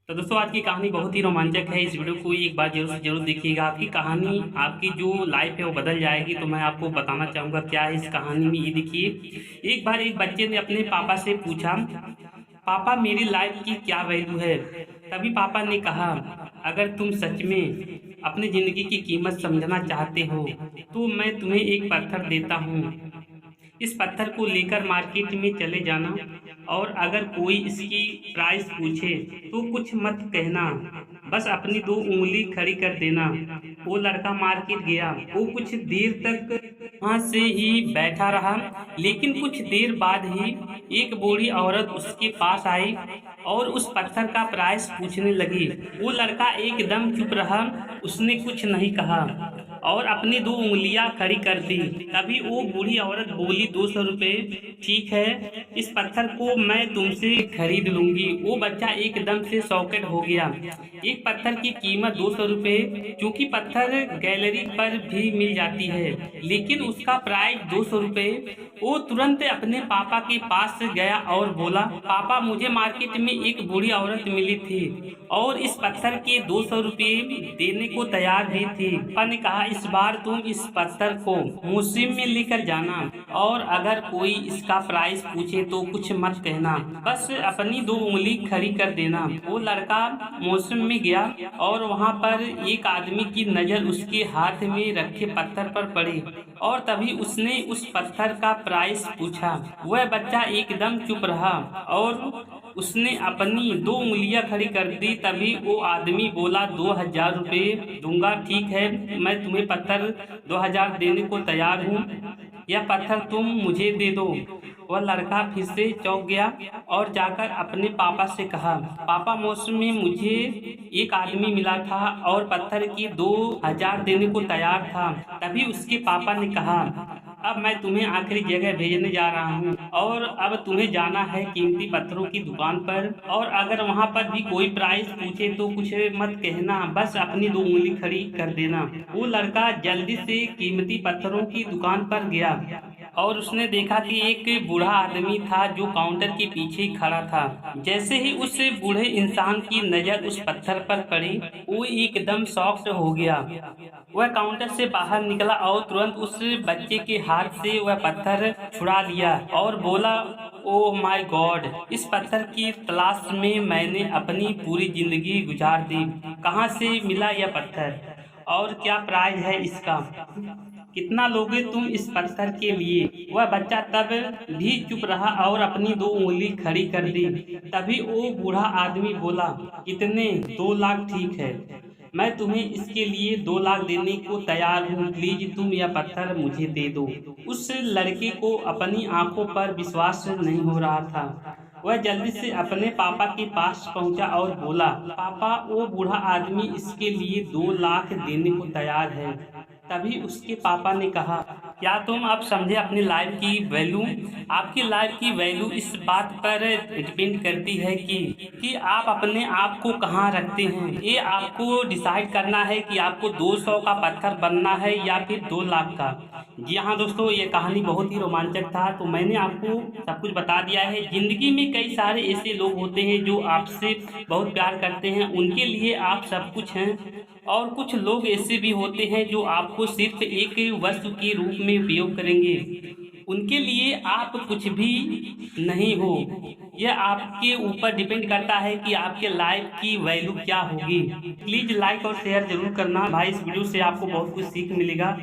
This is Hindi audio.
तो दोस्तों आज की कहानी बहुत ही रोमांचक है। इस वीडियो को एक बार जरूर से जरूर देखिएगा। आपकी कहानी, आपकी जो लाइफ है वो बदल जाएगी। तो मैं आपको बताना चाहूँगा क्या है इस कहानी में। ये देखिए, एक बार एक बच्चे ने अपने पापा से पूछा, पापा मेरी लाइफ की क्या वैल्यू है। तभी पापा ने कहा, अगर तुम सच में अपनी ज़िंदगी की कीमत समझना चाहते हो तो मैं तुम्हें एक पत्थर देता हूँ। इस पत्थर को लेकर मार्केट में चले जाना और अगर कोई इसकी प्राइस पूछे तो कुछ मत कहना, बस अपनी दो उंगली खड़ी कर देना। वो लड़का मार्केट गया। वो कुछ देर तक वहाँ से ही बैठा रहा, लेकिन कुछ देर बाद ही एक बूढ़ी औरत उसके पास आई और उस पत्थर का प्राइस पूछने लगी। वो लड़का एकदम चुप रहा, उसने कुछ नहीं कहा और अपनी दो उंगलियां खड़ी कर दी। तभी वो बूढ़ी औरत बोली, 200 रुपये। ठीक है, इस पत्थर को मैं तुमसे खरीद लूंगी। वो बच्चा एकदम से शॉकेड हो गया। एक पत्थर की कीमत 200 रुपये, क्योंकि पत्थर गैलरी पर भी मिल जाती है, लेकिन उसका प्राइस 200 रुपये। वो तुरंत अपने पापा के पास गया और बोला, पापा मुझे मार्केट में एक बूढ़ी औरत मिली थी और इस पत्थर के 200 रुपये देने को तैयार भी थी। पापा ने कहा, इस बार तुम इस पत्थर को म्यूजियम में लेकर जाना और अगर कोई इसका प्राइस पूछे तो कुछ मत कहना, बस अपनी दो उंगली खड़ी कर देना। वो लड़का म्यूजियम में गया और वहाँ पर एक आदमी की नज़र उसके हाथ में रखे पत्थर पर पड़ी और तभी उसने उस पत्थर का प्राइस पूछा। वह बच्चा एकदम चुप रहा और उसने अपनी दो उंगलियां खड़ी कर दी। तभी वो आदमी बोला, 2000 रुपये दूंगा। ठीक है, मैं तुम्हें पत्थर 2000 देने को तैयार हूँ, यह पत्थर तुम मुझे दे दो। वह लड़का फिर से चौंक गया और जाकर अपने पापा से कहा, पापा मौसम में मुझे एक आदमी मिला था और पत्थर की 2000 देने को तैयार था। तभी उसके पापा ने कहा, अब मैं तुम्हें आखिरी जगह भेजने जा रहा हूँ और अब तुम्हें जाना है कीमती पत्थरों की दुकान पर, और अगर वहाँ पर भी कोई प्राइस पूछे तो कुछ मत कहना, बस अपनी दो उंगली खड़ी कर देना। वो लड़का जल्दी से कीमती पत्थरों की दुकान पर गया और उसने देखा कि एक बूढ़ा आदमी था जो काउंटर के पीछे खड़ा था। जैसे ही उस बूढ़े इंसान की नज़र उस पत्थर पर पड़ी, वो एकदम शॉक्ड हो गया। वह काउंटर से बाहर निकला और तुरंत उस बच्चे के हाथ से वह पत्थर छुड़ा लिया और बोला, ओह माय गॉड, इस पत्थर की तलाश में मैंने अपनी पूरी जिंदगी गुजार दी। कहाँ से मिला यह पत्थर और क्या प्राइस है इसका? कितना लोगे तुम इस पत्थर के लिए? वह बच्चा तब भी चुप रहा और अपनी दो उंगली खड़ी कर दी। तभी वो बूढ़ा आदमी बोला, कितने? 2 लाख। ठीक है, मैं तुम्हें इसके लिए 2 लाख देने को तैयार हूँ। प्लीज तुम यह पत्थर मुझे दे दो। उस लड़के को अपनी आंखों पर विश्वास नहीं हो रहा था। वह जल्दी से अपने पापा के पास पहुंचा और बोला, पापा वो बूढ़ा आदमी इसके लिए 2 लाख देने को तैयार है। तभी उसके पापा ने कहा, क्या तुम अब समझे अपनी लाइफ की वैल्यू? आपकी लाइफ की वैल्यू इस बात पर डिपेंड करती है कि आप अपने आप को कहाँ रखते हैं। ये आपको डिसाइड करना है कि आपको 200 का पत्थर बनना है या फिर 2 लाख का। जी हाँ दोस्तों, ये कहानी बहुत ही रोमांचक था। तो मैंने आपको सब कुछ बता दिया है। ज़िंदगी में कई सारे ऐसे लोग होते हैं जो आपसे बहुत प्यार करते हैं, उनके लिए आप सब कुछ हैं, और कुछ लोग ऐसे भी होते हैं जो आपको सिर्फ एक वस्तु के रूप में उपयोग करेंगे, उनके लिए आप कुछ भी नहीं हो। यह आपके ऊपर डिपेंड करता है कि आपके लाइफ की वैल्यू क्या होगी। प्लीज़ लाइक और शेयर जरूर करना भाई। इस वीडियो से आपको बहुत कुछ सीख मिलेगा।